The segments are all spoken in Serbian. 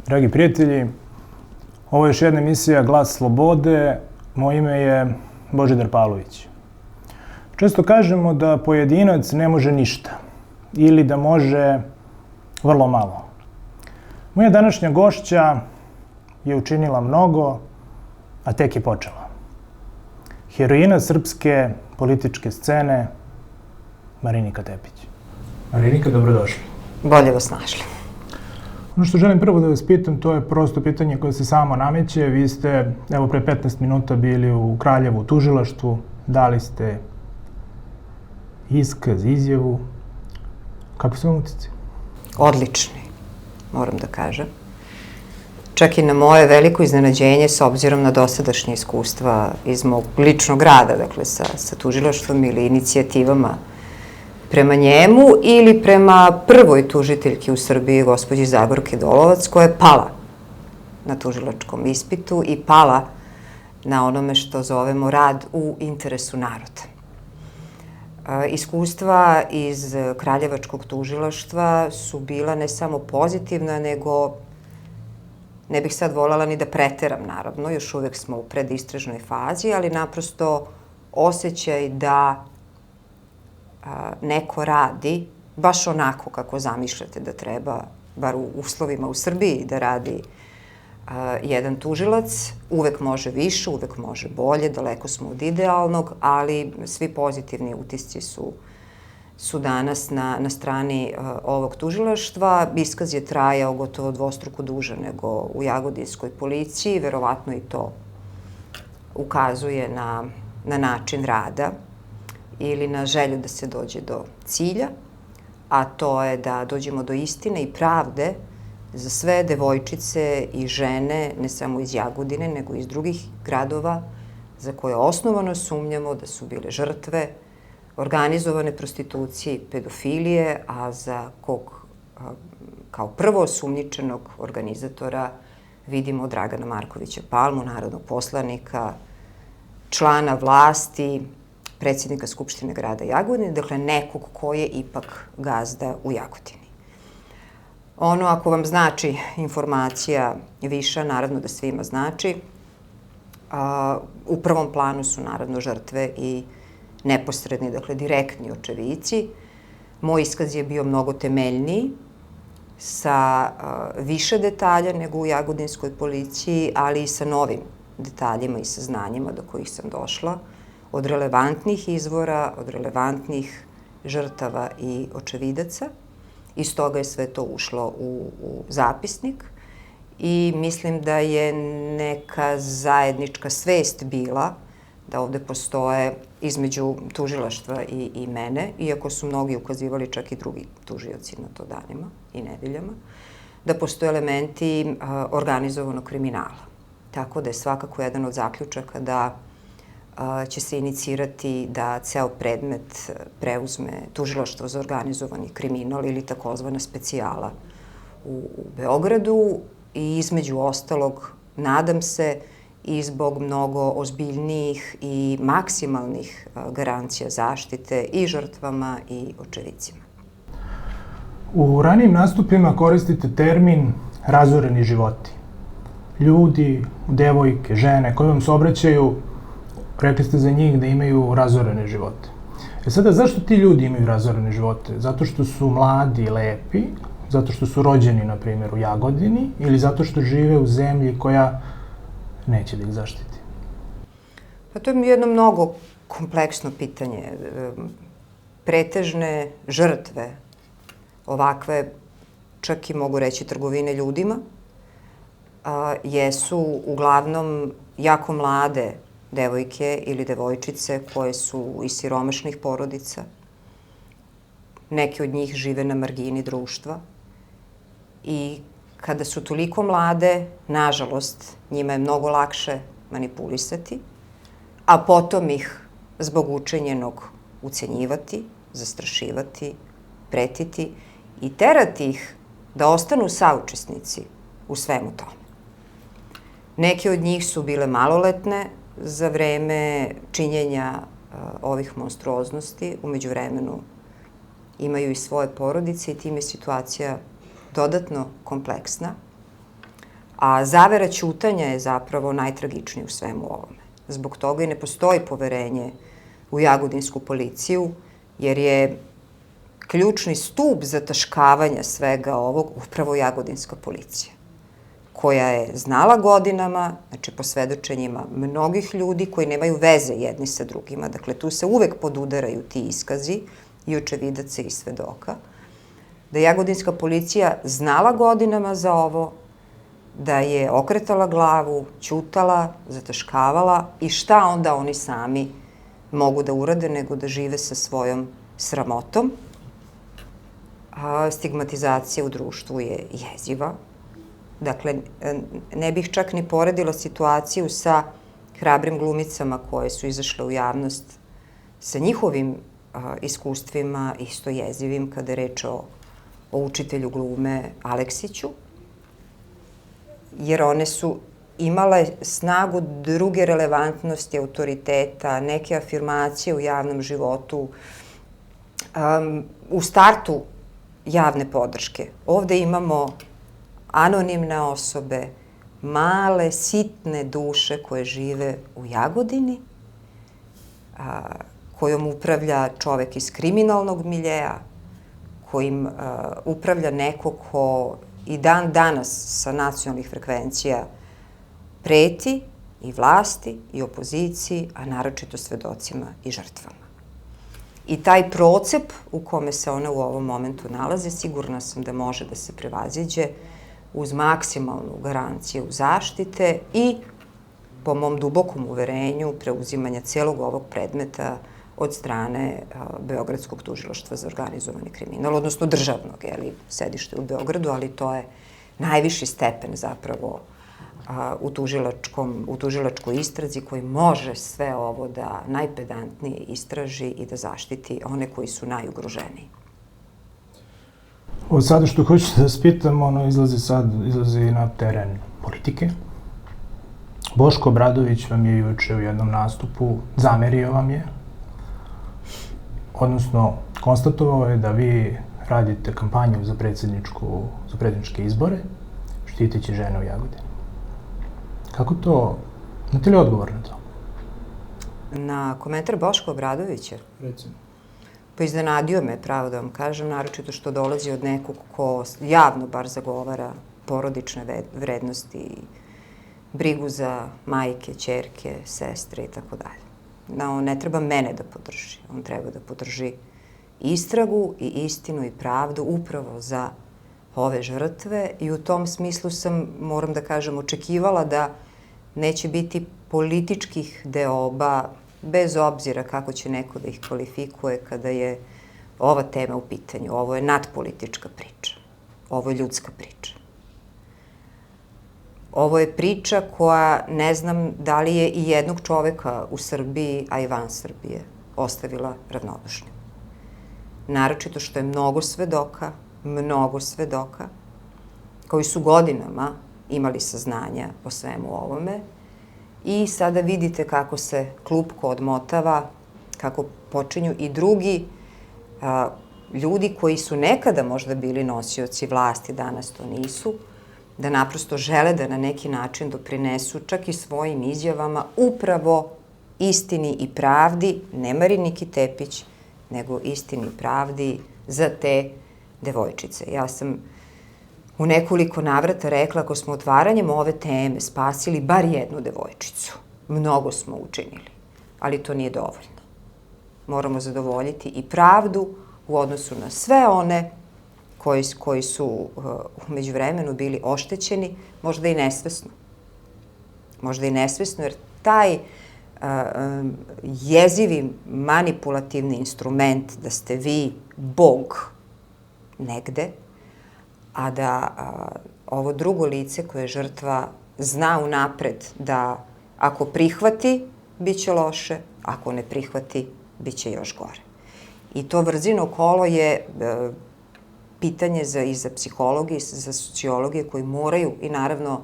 Dragi prijatelji, ovo je još jedna emisija Glas slobode. Moje ime je Božidar Pavlović. Često kažemo da pojedinac ne može ništa ili da može vrlo malo. Moja današnja gošća je učinila mnogo, a tek je počela. Heroina srpske političke scene, Marinika Tepić. Marinika, dobrodošli. Bolje vas našli. Ono što želim prvo da vas pitam, to je prosto pitanje koje se samo nameće. Vi ste, evo, pre 15 minuta bili u Kraljevu u tužilaštvu, dali ste iskaz, izjavu. Kako su vam utici? Odlični, moram da kažem. Čak i na moje veliko iznenađenje, s obzirom na dosadašnje iskustva iz mog ličnog rada, dakle sa tužilaštvom ili inicijativama prema njemu ili prema prvoj tužiteljki u Srbiji, gospođi Zagorki Dolovac, koja je pala na tužilačkom ispitu i pala na onome što zovemo rad u interesu naroda. Iskustva iz Kraljevačkog tužilaštva su bila ne samo pozitivna, nego, ne bih sad voljela ni da preteram, naravno, još uvek smo u predistražnoj fazi, ali naprosto osjećaj da neko radi baš onako kako zamišljate da treba, bar u uslovima u Srbiji, da radi jedan tužilac. Uvek može više, uvek može bolje, daleko smo od idealnog, ali svi pozitivni utisci su danas na strani ovog tužilaštva. Iskaz je trajao gotovo dvostruko duže nego u Jagodinskoj policiji, verovatno i to ukazuje na način rada ili na želju da se dođe do cilja, a to je da dođemo do istine i pravde za sve devojčice i žene, ne samo iz Jagodine, nego i iz drugih gradova, za koje osnovano sumnjamo da su bile žrtve organizovane prostitucije i pedofilije, a za kog kao prvo osumnjičenog organizatora vidimo Dragana Markovića Palmu, narodnog poslanika, člana vlasti, predsjednika Skupštine grada Jagodine, dakle nekog ko je ipak gazda u Jagodini. Ono, ako vam znači informacija viša, naravno da svima znači, u prvom planu su naravno žrtve i neposredni, dakle direktni očevici. Moj iskaz je bio mnogo temeljniji, sa više detalja nego u Jagodinskoj policiji, ali i sa novim detaljima i saznanjima do kojih sam došla, od relevantnih izvora, od relevantnih žrtava i očevidaca. I stoga je sve to ušlo u zapisnik i mislim da je neka zajednička svest bila da ovde postoje između tužilaštva i mene, iako su mnogi ukazivali, čak i drugi tužioci na to danima i nedeljama, da postoje elementi organizovanog kriminala. Tako da je svakako jedan od zaključaka da će se inicirati da ceo predmet preuzme tužilaštvo za organizovani kriminal ili takozvana specijala u Beogradu i između ostalog, nadam se, i zbog mnogo ozbiljnijih i maksimalnih garancija zaštite i žrtvama i očevicima. U ranijim nastupima koristite termin razoreni životi. Ljudi, devojke, žene koje vam se obraćaju, rekli ste za njih da imaju razorene živote. Sada, zašto ti ljudi imaju razorene živote? Zato što su mladi i lepi, zato što su rođeni, na primjer, u Jagodini, ili zato što žive u zemlji koja neće da ih zaštiti? Pa to je jedno mnogo kompleksno pitanje. Pretežne žrtve ovakve, čak i mogu reći trgovine ljudima, jesu uglavnom jako mlade devojke ili devojčice koje su iz siromašnih porodica. Neki od njih žive na margini društva i kada su toliko mlade, nažalost, njima je mnogo lakše manipulisati, a potom ih zbog učinjenog ucenjivati, zastrašivati, pretiti i terati ih da ostanu saučesnici u svemu tome. Neke od njih su bile maloletne za vreme činjenja ovih monstruoznosti. U međuvremenu imaju i svoje porodice i time je situacija dodatno kompleksna. A zavera ćutanja je zapravo najtragičnija u svemu ovome. Zbog toga i ne postoji poverenje u jagodinsku policiju, jer je ključni stub zataškavanja svega ovog upravo jagodinska policija, koja je znala godinama, znači po svedočenjima mnogih ljudi koji nemaju veze jedni sa drugima, dakle tu se uvek podudaraju ti iskazi i očevidaca i svedoka, da je jagodinska policija znala godinama za ovo, da je okretala glavu, ćutala, zataškavala i šta onda oni sami mogu da urade nego da žive sa svojom sramotom. Stigmatizacija u društvu je jeziva. Dakle, ne bih čak ni poredila situaciju sa hrabrim glumicama koje su izašle u javnost sa njihovim iskustvima isto jezivim kada je reč o učitelju glume Aleksiću, jer one su imale snagu druge relevantnosti, autoriteta, neke afirmacije u javnom životu, u startu javne podrške. Ovde imamo anonimne osobe, male, sitne duše koje žive u Jagodini, kojom upravlja čovek iz kriminalnog miljeja, kojim upravlja neko ko i dan danas sa nacionalnih frekvencija preti i vlasti i opoziciji, a naročito svedocima i žrtvama. I taj procep u kome se ona u ovom momentu nalaze, sigurna sam da može da se prevaziđe uz maksimalnu garanciju zaštite i, po mom dubokom uverenju, preuzimanja celog ovog predmeta od strane Beogradskog tužilaštva za organizovani kriminal, odnosno državnog, sedište u Beogradu, ali to je najviši stepen zapravo u tužilačkoj istrazi koji može sve ovo da najpedantnije istraži i da zaštiti one koji su najugroženiji. Ovo sada što hoću da vas pitam, izlazi na teren politike. Boško Obradović vam je juče u jednom nastupu zamerio vam je, odnosno konstatovao je da vi radite kampanju za predsjedničke izbore, štiteći žene u Jagodini. Kako to, imate li odgovor na to? Na komentar Boška Obradovića? Recimo. Pa iznenadio me, pravo da vam kažem, naročito što dolazi od nekog ko javno bar zagovara porodične vrednosti, brigu za majke, ćerke, sestre i tako dalje. On ne treba mene da podrži, on treba da podrži istragu i istinu i pravdu upravo za ove žrtve i u tom smislu sam, moram da kažem, očekivala da neće biti političkih deoba, bez obzira kako će neko da ih kvalifikuje kada je ova tema u pitanju. Ovo je nadpolitička priča. Ovo je ljudska priča. Ovo je priča koja ne znam da li je i jednog čoveka u Srbiji, a i van Srbije, ostavila ravnodušnim. Naročito što je mnogo svedoka, koji su godinama imali saznanja o svemu ovome i sada vidite kako se klupko odmotava, kako počinju i drugi ljudi koji su nekada možda bili nosioci vlasti, danas to nisu, da naprosto žele da na neki način doprinesu čak i svojim izjavama upravo istini i pravdi, ne Mariniki Tepić, nego istini i pravdi za te devojčice. Ja sam u nekoliko navrata rekla, ako smo otvaranjem ove teme spasili bar jednu devojčicu, mnogo smo učinili, ali to nije dovoljno. Moramo zadovoljiti i pravdu u odnosu na sve one koji su u međuvremenu bili oštećeni, možda i nesvesno. Možda i nesvesno, jer taj jezivi manipulativni instrument da ste vi Bog negde, a da ovo drugo lice koje je žrtva zna unapred da ako prihvati, bit će loše, ako ne prihvati, bit će još gore. I to vrzino kolo je pitanje i za psihologe i za sociologe koji moraju i naravno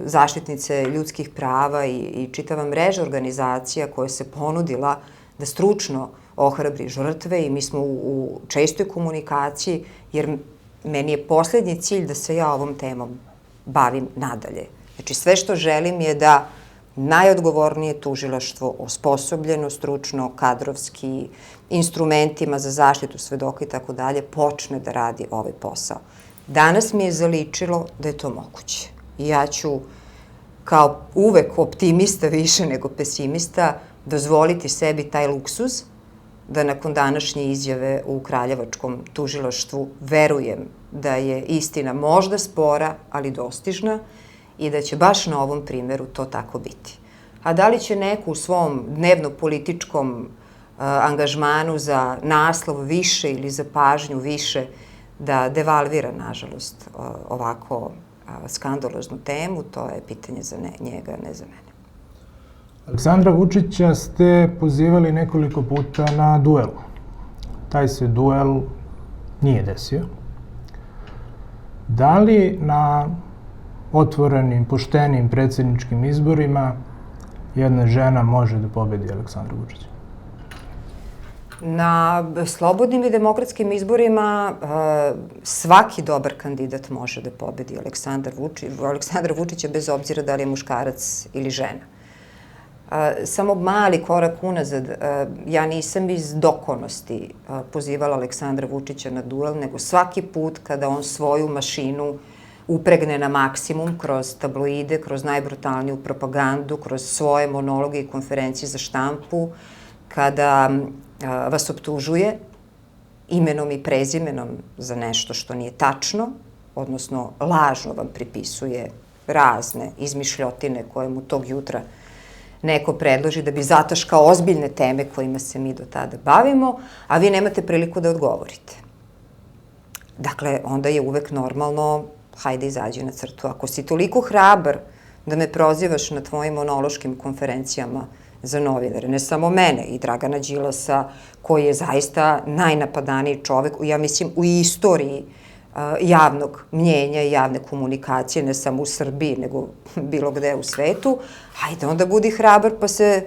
zaštitnice ljudskih prava i čitava mreža organizacija koja se ponudila da stručno ohrabri žrtve i mi smo u čestoj komunikaciji jer meni je poslednji cilj da se ja ovom temom bavim nadalje. Znači, sve što želim je da najodgovornije tužilaštvo, osposobljeno, stručno, kadrovski, instrumentima za zaštitu svedoka i tako dalje, počne da radi ovaj posao. Danas mi je zaličilo da je to moguće. I ja ću, kao uvek optimista više nego pesimista, dozvoliti sebi taj luksuz da nakon današnje izjave u Kraljevačkom tužilaštvu verujem da je istina možda spora, ali dostižna i da će baš na ovom primeru to tako biti. A da li će neko u svom dnevno-političkom angažmanu za naslov više ili za pažnju više da devalvira, nažalost, ovako skandaloznu temu, to je pitanje za njega, ne za mene. Aleksandra Vučića ste pozivali nekoliko puta na duel. Taj se duel nije desio. Da li na otvorenim, poštenim predsjedničkim izborima jedna žena može da pobedi Aleksandra Vučića? Na slobodnim i demokratskim izborima svaki dobar kandidat može da pobedi Aleksandra Vučića bez obzira da li je muškarac ili žena. Samo mali korak unazad, ja nisam iz dokonosti pozivala Aleksandra Vučića na duel, nego svaki put kada on svoju mašinu upregne na maksimum kroz tabloide, kroz najbrutalniju propagandu, kroz svoje monologe i konferencije za štampu, kada vas optužuje imenom i prezimenom za nešto što nije tačno, odnosno lažno vam pripisuje razne izmišljotine koje mu tog jutra neko predloži da bi zataškao ozbiljne teme kojima se mi do tada bavimo, a vi nemate priliku da odgovorite. Dakle, onda je uvek normalno, hajde izađi na crtu. Ako si toliko hrabar da me prozivaš na tvojim monološkim konferencijama za novinare, ne samo mene, i Dragana Đilasa, koji je zaista najnapadaniji čovek, ja mislim, u istoriji javnog mnjenja i javne komunikacije, ne samo u Srbiji, nego bilo gde u svetu, hajde onda budi hrabar pa se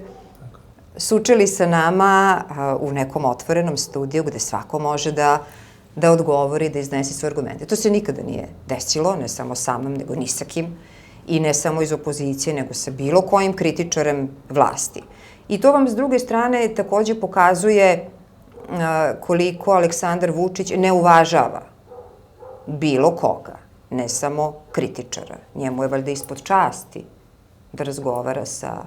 sučeli sa nama u nekom otvorenom studiju gde svako može da odgovori, da iznese svoje argumente. To se nikada nije desilo, ne samo sa mnom, nego ni sa kim, i ne samo iz opozicije, nego sa bilo kojim kritičarem vlasti. I to vam s druge strane takođe pokazuje koliko Aleksandar Vučić ne uvažava bilo koga, ne samo kritičara. Njemu je valjda ispod časti da razgovara sa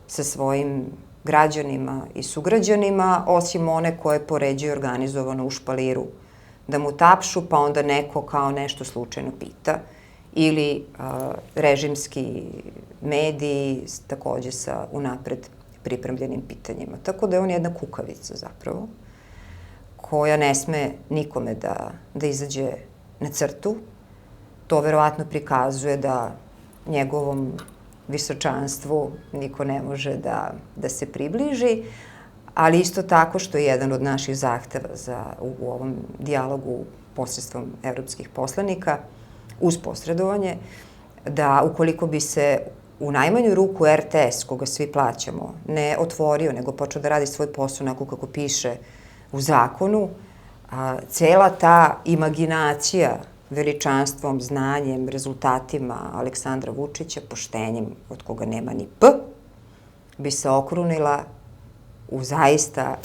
svojim građanima i sugrađanima, osim one koje poređuje organizovano u špaliru, da mu tapšu, pa onda neko kao nešto slučajno pita, ili režimski mediji takođe sa unapred pripremljenim pitanjima. Tako da je on jedna kukavica zapravo, koja ne sme nikome da izađe na crtu. To verovatno prikazuje da njegovom visočanstvu niko ne može da se približi, ali isto tako što je jedan od naših zahteva u ovom dijalogu posredstvom evropskih poslanika, uz posredovanje, da ukoliko bi se u najmanju ruku RTS, koga svi plaćamo, ne otvorio, nego počeo da radi svoj posao onako kako piše u zakonu, cela ta imaginacija veličanstvom, znanjem, rezultatima Aleksandra Vučića, poštenjem od koga nema ni P, bi se okrunila u zaista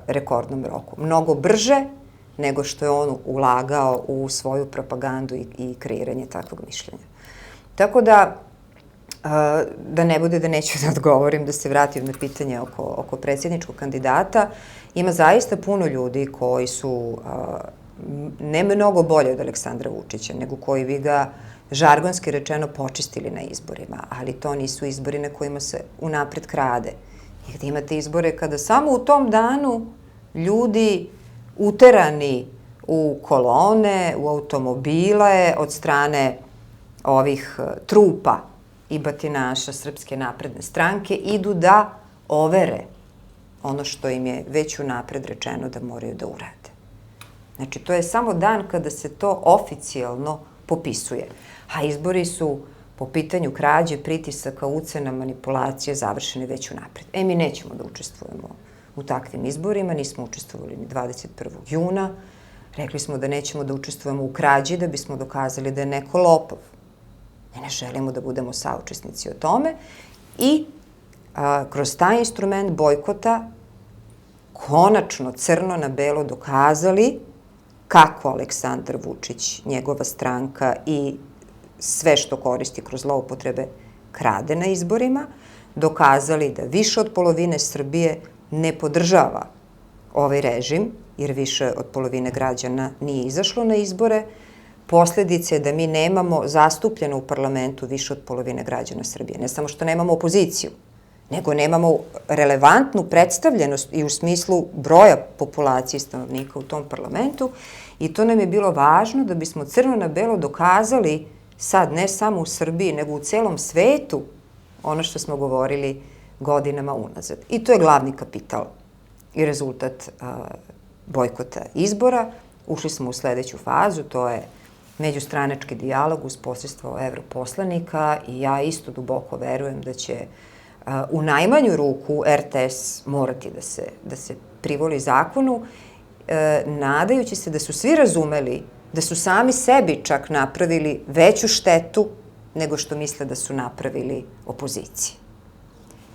rekordnom roku. Mnogo brže nego što je on ulagao u svoju propagandu i kreiranje takvog mišljenja. Tako da ne bude da neću da odgovorim, da se vratim na pitanje oko predsjedničkog kandidata, ima zaista puno ljudi koji su ne mnogo bolje od Aleksandra Vučića, nego koji bi ga žargonski rečeno počistili na izborima, ali to nisu izbori na kojima se unapred krade. I gde imate izbore kada samo u tom danu ljudi uterani u kolone, u automobile od strane ovih trupa i batinaša Srpske napredne stranke idu da overe ono što im je već unapred rečeno da moraju da urade. Znači, to je samo dan kada se to oficijalno popisuje. A izbori su po pitanju krađe, pritisaka, ucena, manipulacije završeni već unapred. Mi nećemo da učestvujemo u takvim izborima, nismo učestvovali ni 21. juna. Rekli smo da nećemo da učestvujemo u krađi da bismo dokazali da je neko lopov. Mi ne želimo da budemo saučesnici o tome i kroz taj instrument bojkota konačno crno na belo dokazali kako Aleksandar Vučić, njegova stranka i sve što koristi kroz zloupotrebe krade na izborima, dokazali da više od polovine Srbije ne podržava ovaj režim, jer više od polovine građana nije izašlo na izbore. Posledice je da mi nemamo zastupljeno u parlamentu više od polovine građana Srbije. Ne samo što nemamo opoziciju, nego nemamo relevantnu predstavljenost i u smislu broja populacije stanovnika u tom parlamentu i to nam je bilo važno da bismo crno na belo dokazali sad ne samo u Srbiji, nego u celom svetu ono što smo govorili godinama unazad. I to je glavni kapital i rezultat bojkota izbora. Ušli smo u sledeću fazu, to je međustranački dijalog uz posredstvo evroposlanika i ja isto duboko verujem da će u najmanju ruku RTS morati da se privoli zakonu, nadajući se da su svi razumeli da su sami sebi čak napravili veću štetu nego što misle da su napravili opoziciji.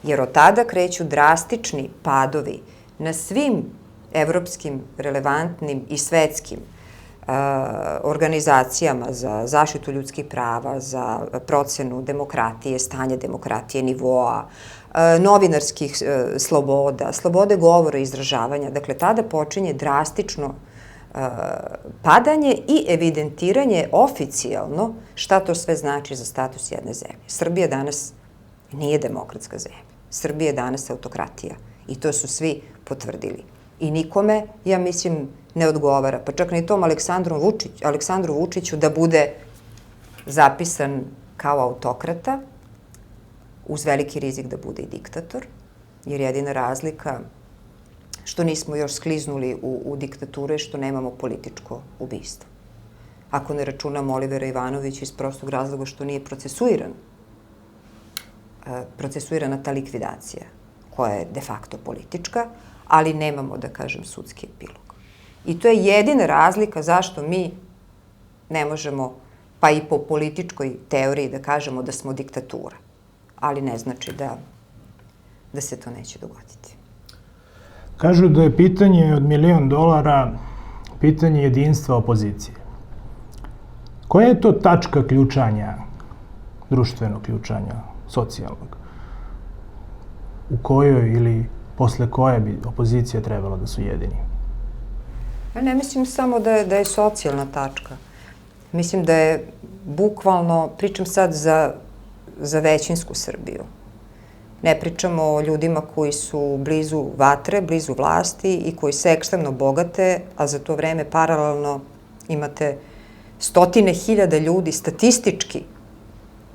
Jer od tada kreću drastični padovi na svim evropskim, relevantnim i svetskim organizacijama za zaštitu ljudskih prava, za procenu demokratije, stanje demokratije, nivoa, novinarskih sloboda, slobode govora i izražavanja. Dakle, tada počinje drastično padanje i evidentiranje oficijalno šta to sve znači za status jedne zemlje. Srbija danas nije demokratska zemlja. Srbija je danas autokratija i to su svi potvrdili. I nikome, ja mislim, ne odgovara, pa čak ni tom Aleksandru Vučiću da bude zapisan kao autokrata, uz veliki rizik da bude i diktator, jer jedina razlika što nismo još skliznuli u diktaturu je što nemamo političko ubistvo. Ako ne računamo Olivera Ivanovića iz prostog razloga što nije procesuirana ta likvidacija, koja je de facto politička, ali nemamo, da kažem, sudski epilog. I to je jedina razlika zašto mi ne možemo, pa i po političkoj teoriji, da kažemo da smo diktatura. Ali ne znači da se to neće dogoditi. Kažu da je pitanje od $1.000.000 pitanje jedinstva opozicije. Koja je to tačka ključanja, društvenog ključanja, socijalnog, u kojoj ili posle koje bi opozicija trebala da su jedini? Ja ne mislim samo da je socijalna tačka. Mislim da je bukvalno, pričam sad za većinsku Srbiju. Ne pričamo o ljudima koji su blizu vatre, blizu vlasti i koji se ekstremno bogate, a za to vreme paralelno imate stotine hiljada ljudi statistički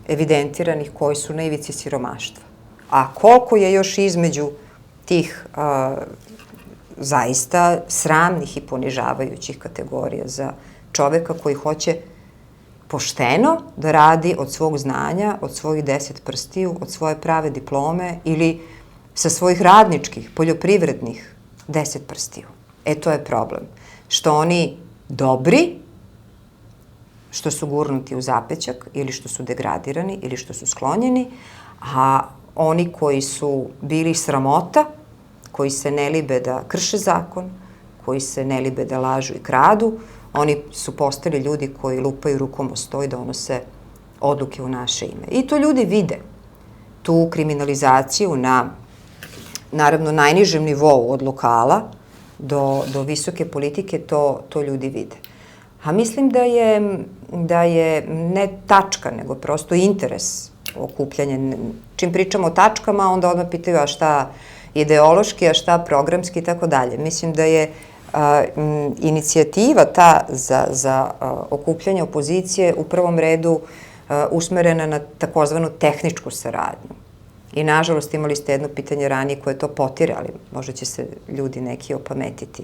evidentiranih koji su na ivici siromaštva. A koliko je još između tih zaista sramnih i ponižavajućih kategorija za čoveka koji hoće pošteno da radi od svog znanja, od svojih 10 prstiju, od svoje prave diplome ili sa svojih radničkih, poljoprivrednih 10 prstiju. To je problem. Što oni dobri, što su gurnuti u zapećak ili što su degradirani ili što su sklonjeni, a oni koji su bili sramota, koji se ne libe da krše zakon, koji se ne libe da lažu i kradu, oni su postali ljudi koji lupaju rukom o sto i donose odluke u naše ime. I to ljudi vide. Tu kriminalizaciju na, naravno, najnižem nivou od lokala do visoke politike, to ljudi vide. A mislim da je ne tačka, nego prosto interes okupljanja. Čim pričamo o tačkama, onda odmah pitaju a šta ideološki, a šta programski i tako dalje. Mislim da je inicijativa ta za okupljanje opozicije u prvom redu usmerena na takozvanu tehničku saradnju. I nažalost imali ste jedno pitanje ranije koje to potire, ali možda će se ljudi neki opametiti.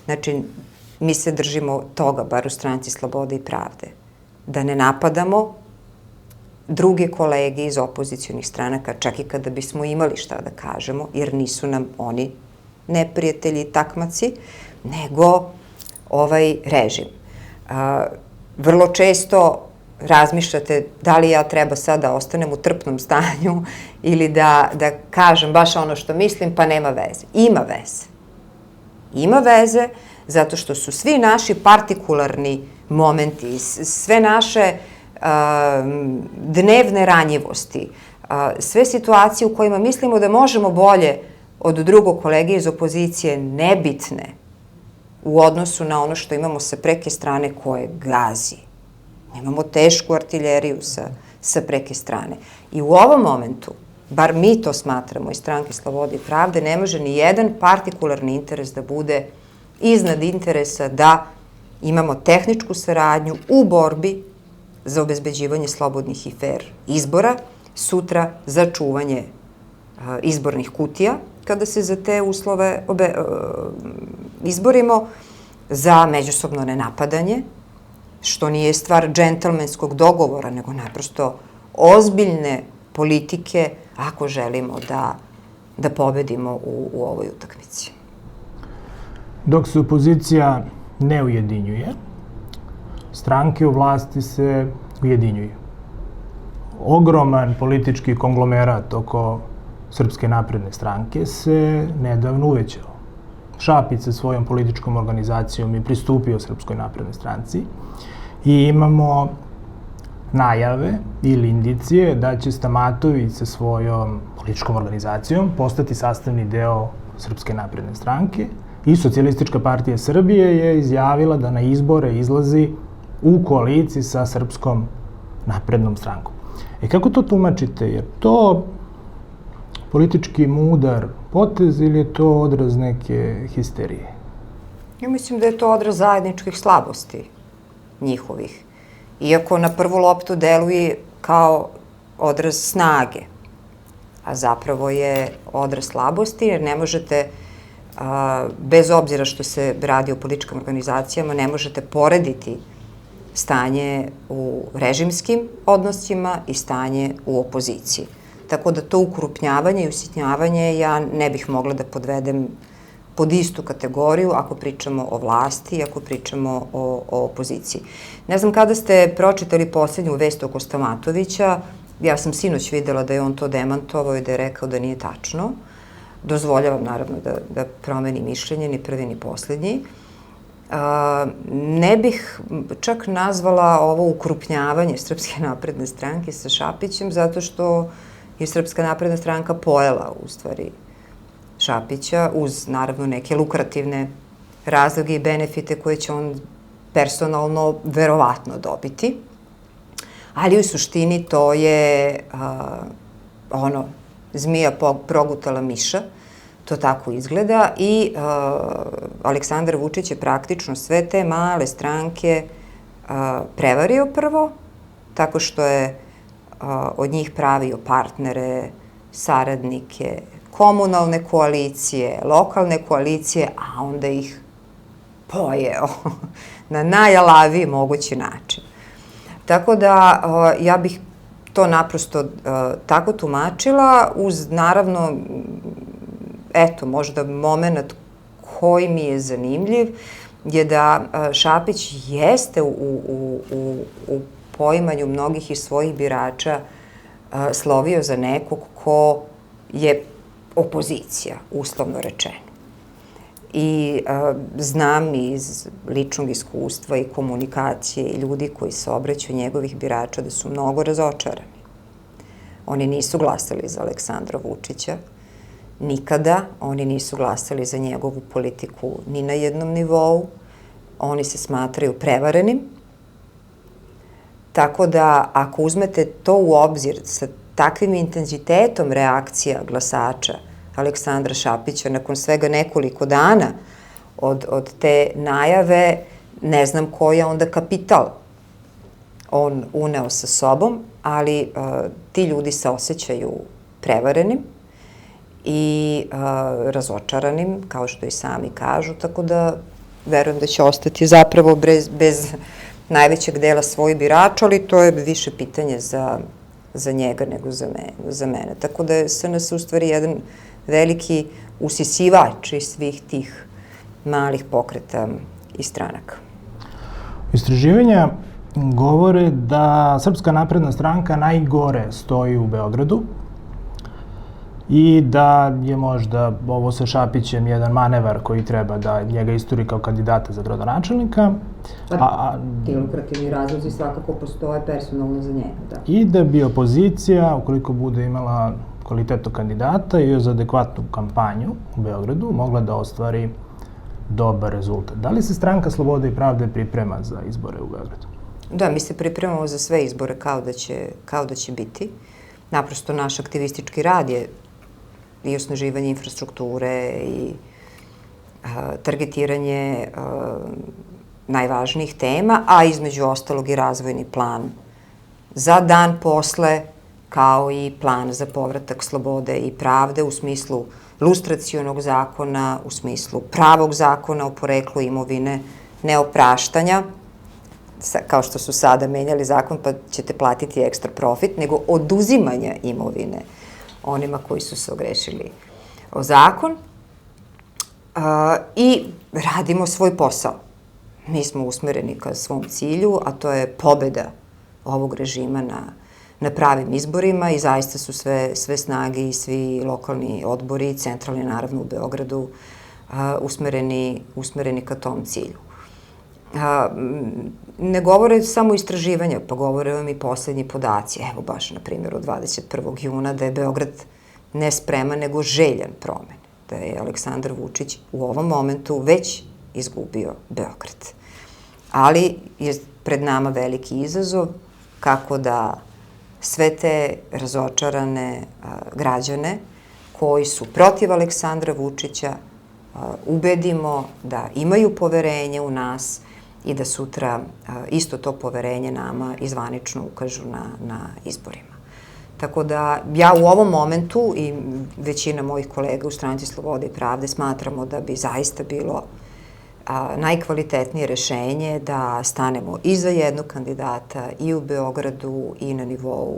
Znači, mi se držimo toga, bar u Stranci slobode i pravde, da ne napadamo druge kolege iz opozicionih stranaka, čak i kada bismo imali šta da kažemo, jer nisu nam oni neprijatelji i takmaci, nego ovaj režim. Vrlo često razmišljate da li ja treba sad da ostanem u trpnom stanju ili da kažem baš ono što mislim, pa nema veze. Ima veze. Ima veze zato što su svi naši partikularni momenti, sve naše dnevne ranjivosti, sve situacije u kojima mislimo da možemo bolje od drugog kolege iz opozicije nebitne u odnosu na ono što imamo sa preke strane koje gazi. Imamo tešku artiljeriju sa preke strane. I u ovom momentu, bar mi to smatramo iz Stranke Slobode i pravde, ne može ni jedan partikularni interes da bude iznad interesa da imamo tehničku saradnju u borbi za obezbeđivanje slobodnih i fer izbora, sutra za čuvanje izbornih kutija, kada se za te uslove izborimo, za međusobno nenapadanje, što nije stvar džentlmenskog dogovora, nego naprosto ozbiljne politike ako želimo da pobedimo u ovoj utakmici. Dok se opozicija ne ujedinjuje, stranke u vlasti se ujedinjuju. Ogroman politički konglomerat oko Srpske napredne stranke se nedavno uvećao. Šapić sa svojom političkom organizacijom je pristupio Srpskoj naprednoj stranci i imamo najave ili indicije da će Stamatović sa svojom političkom organizacijom postati sastavni deo Srpske napredne stranke i Socijalistička partija Srbije je izjavila da na izbore izlazi u koaliciji sa Srpskom naprednom strankom. Kako to tumačite? Je to politički mudar potez ili je to odraz neke histerije? Ja mislim da je to odraz zajedničkih slabosti njihovih. Iako na prvu loptu deluje kao odraz snage, a zapravo je odraz slabosti, jer ne možete, bez obzira što se radi o političkim organizacijama, ne možete porediti stanje u režimskim odnosima i stanje u opoziciji. Tako da to ukrupnjavanje i usitnjavanje ja ne bih mogla da podvedem pod istu kategoriju ako pričamo o vlasti i ako pričamo o opoziciji. Ne znam kada ste pročitali poslednju vest oko Stamatovića, ja sam sinoć videla da je on to demantovao i da je rekao da nije tačno. Dozvoljavam naravno da promeni mišljenje, ni prvi ni poslednji. Ne bih čak nazvala ovo ukrupnjavanje Srpske napredne stranke sa Šapićem, zato što je Srpska napredna stranka pojela u stvari Šapića uz naravno neke lukrativne razloge i benefite koje će on personalno verovatno dobiti. Ali u suštini to je zmija progutala miša, to tako izgleda i Aleksandar Vučić je praktično sve te male stranke prevario prvo, tako što je od njih pravio partnere, saradnike, komunalne koalicije, lokalne koalicije, a onda ih pojeo na najalaviji mogući način. Tako da ja bih to naprosto tako tumačila, uz naravno, eto, možda moment koji mi je zanimljiv, je da Šapić jeste u poimanju mnogih iz svojih birača slovio za nekog ko je opozicija, uslovno rečeno. I znam iz ličnog iskustva i komunikacije i ljudi koji se obraćaju njegovih birača da su mnogo razočarani. Oni nisu glasali za Aleksandra Vučića, nikada. Oni nisu glasali za njegovu politiku ni na jednom nivou. Oni se smatraju prevarenim. Tako da, ako uzmete to u obzir sa takvim intenzitetom reakcija glasača Aleksandra Šapića nakon svega nekoliko dana od te najave, ne znam koji je onda kapital on uneo sa sobom, ali ti ljudi se osjećaju prevarenim i razočaranim, kao što i sami kažu, tako da verujem da će ostati zapravo bez najvećeg dela svojih birača, ali to je više pitanje za njega nego za mene. Tako da je SNS u stvari jedan veliki usisivač iz svih tih malih pokreta i stranaka. Istraživanja govore da Srpska napredna stranka najgore stoji u Beogradu i da je možda ovo sa Šapićem jedan manevar koji treba da njega isturi kao kandidata za gradonačelnika. Ti lukrativni razlozi svakako postoje personalno za njega, da. I da bi opozicija, ukoliko bude imala kvalitetnog kandidata i uz adekvatnu kampanju u Beogradu, mogla da ostvari dobar rezultat. Da li se Stranka slobode i pravde priprema za izbore u Beogradu? Da, mi se pripremamo za sve izbore kao da će biti. Naprosto naš aktivistički rad je i osnaživanje infrastrukture i targetiranje najvažnijih tema, a između ostalog i razvojni plan za dan posle, kao i plan za povratak slobode i pravde u smislu lustracionog zakona, u smislu pravog zakona o poreklu imovine, neopraštanja, kao što su sada menjali zakon pa ćete platiti ekstra profit, nego oduzimanja imovine onima koji su se ogrešili o zakon i radimo svoj posao. Mi smo usmereni ka svom cilju, a to je pobeda ovog režima na pravim izborima i zaista su sve snage i svi lokalni odbori, centralni naravno u Beogradu, usmereni ka tom cilju. Ne govore samo istraživanja, pa govore vam i poslednji podaci. Evo baš, na primjer, od 21. juna da je Beograd ne spreman, nego željan promene. Da je Aleksandar Vučić u ovom momentu već izgubio Beograd. Ali je pred nama veliki izazov kako da sve te razočarane građane koji su protiv Aleksandra Vučića ubedimo da imaju poverenje u nas i da sutra isto to poverenje nama izvanično ukažu na izborima. Tako da ja u ovom momentu i većina mojih kolega u Stranci slobode i pravde smatramo da bi zaista bilo najkvalitetnije rešenje da stanemo iza jednog kandidata i u Beogradu i na nivou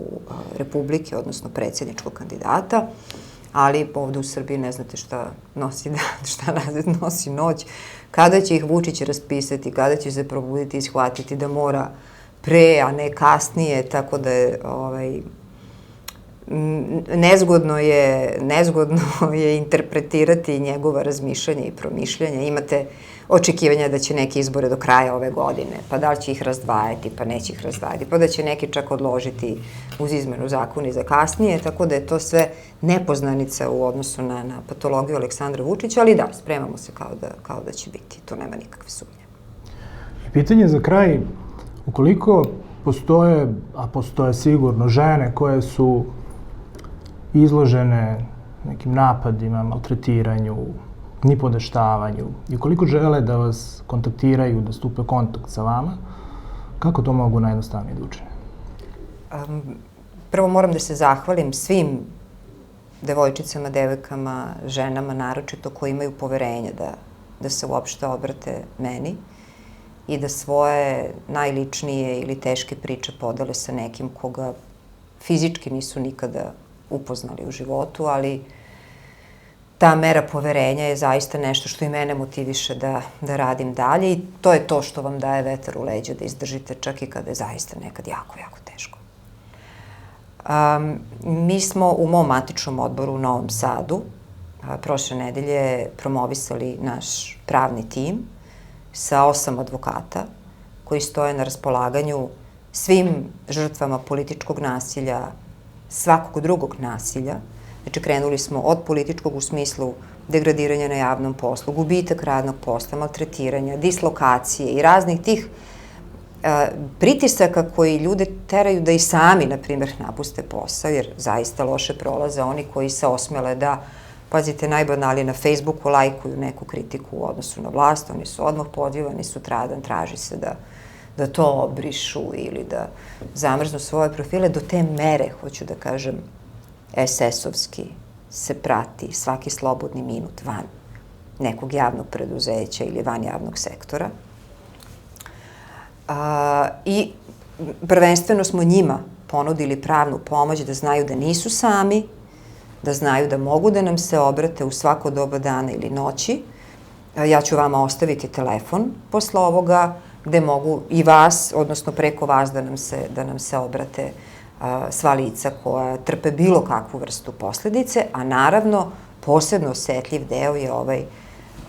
Republike, odnosno predsjedničkog kandidata, ali ovde u Srbiji ne znate šta nosi dan, šta nosi noć, kada će ih Vučić raspisati, kada će se probuditi i shvatiti da mora pre, a ne kasnije, tako da je nezgodno je interpretirati njegova razmišljanja i promišljanja. Imate očekivanja da će neki izbore do kraja ove godine, pa da li će ih razdvajati, pa neće ih razdvajati, pa da će neki čak odložiti uz izmenu zakona za kasnije, tako da je to sve nepoznanica u odnosu na patologiju Aleksandra Vučića, ali da, spremamo se kao da će biti, to nema nikakve sumnje. I pitanje za kraj, ukoliko postoje, a postoje sigurno žene koje su izložene nekim napadima, maltretiranju, nipodeštavanju i ukoliko žele da vas kontaktiraju, da stupe u kontakt sa vama, kako to mogu najjednostavnije da učine? Prvo moram da se zahvalim svim devojčicama, devojkama, ženama, naročito koji imaju poverenje da se uopšte obrate meni i da svoje najličnije ili teške priče podele sa nekim koga fizički nisu nikada upoznali u životu, ali ta mera poverenja je zaista nešto što i mene motiviše da radim dalje i to je to što vam daje vetar u leđa, da izdržite čak i kada je zaista nekad jako, jako teško. Mi smo u mom matičnom odboru u Novom Sadu prošle nedelje promovisali naš pravni tim sa 8 advokata koji stoje na raspolaganju svim žrtvama političkog nasilja, svakog drugog nasilja. Znači, krenuli smo od političkog u smislu degradiranja na javnom poslu, gubitak radnog posla, maltretiranja, dislokacije i raznih tih pritisaka koji ljude teraju da i sami, na primjer, napuste posao, jer zaista loše prolaze oni koji se osmele da, pazite, najbanalije na Facebooku lajkuju neku kritiku u odnosu na vlast, oni su odmah pozivani sutradan, traži se da to obrišu ili da zamrznu svoje profile. Do te mere, hoću da kažem, SS-ovski se prati svaki slobodni minut van nekog javnog preduzeća ili van javnog sektora. I prvenstveno smo njima ponudili pravnu pomoć da znaju da nisu sami, da znaju da mogu da nam se obrate u svako doba dana ili noći. Ja ću vama ostaviti telefon posle ovoga gde mogu i vas, odnosno preko vas da nam se obrate sva lica koja trpe bilo kakvu vrstu posledice, a naravno posebno osetljiv deo je ovaj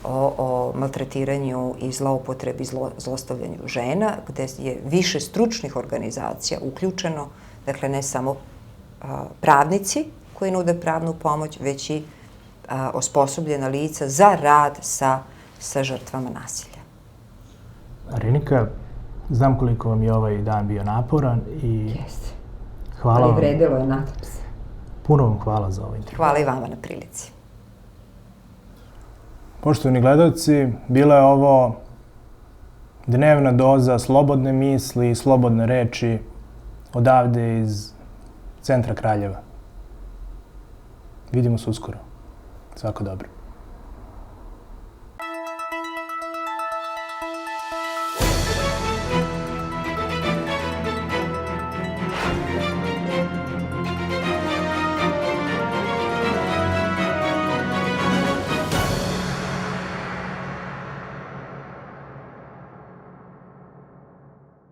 o maltretiranju i zloupotrebi, zlostavljanju žena, gde je više stručnih organizacija uključeno, dakle ne samo pravnici koji nude pravnu pomoć, već i osposobljena lica za rad sa žrtvama nasilja. Marinika, znam koliko vam je ovaj dan bio naporan i Jeste. hvala Ali vam. vredelo je, nadam se. Puno vam hvala za ovaj intervju. Hvala i vama na prilici. Poštovani gledalci, bila je ovo dnevna doza slobodne misli i slobodne reči odavde iz centra Kraljeva. Vidimo se uskoro. Svako dobro.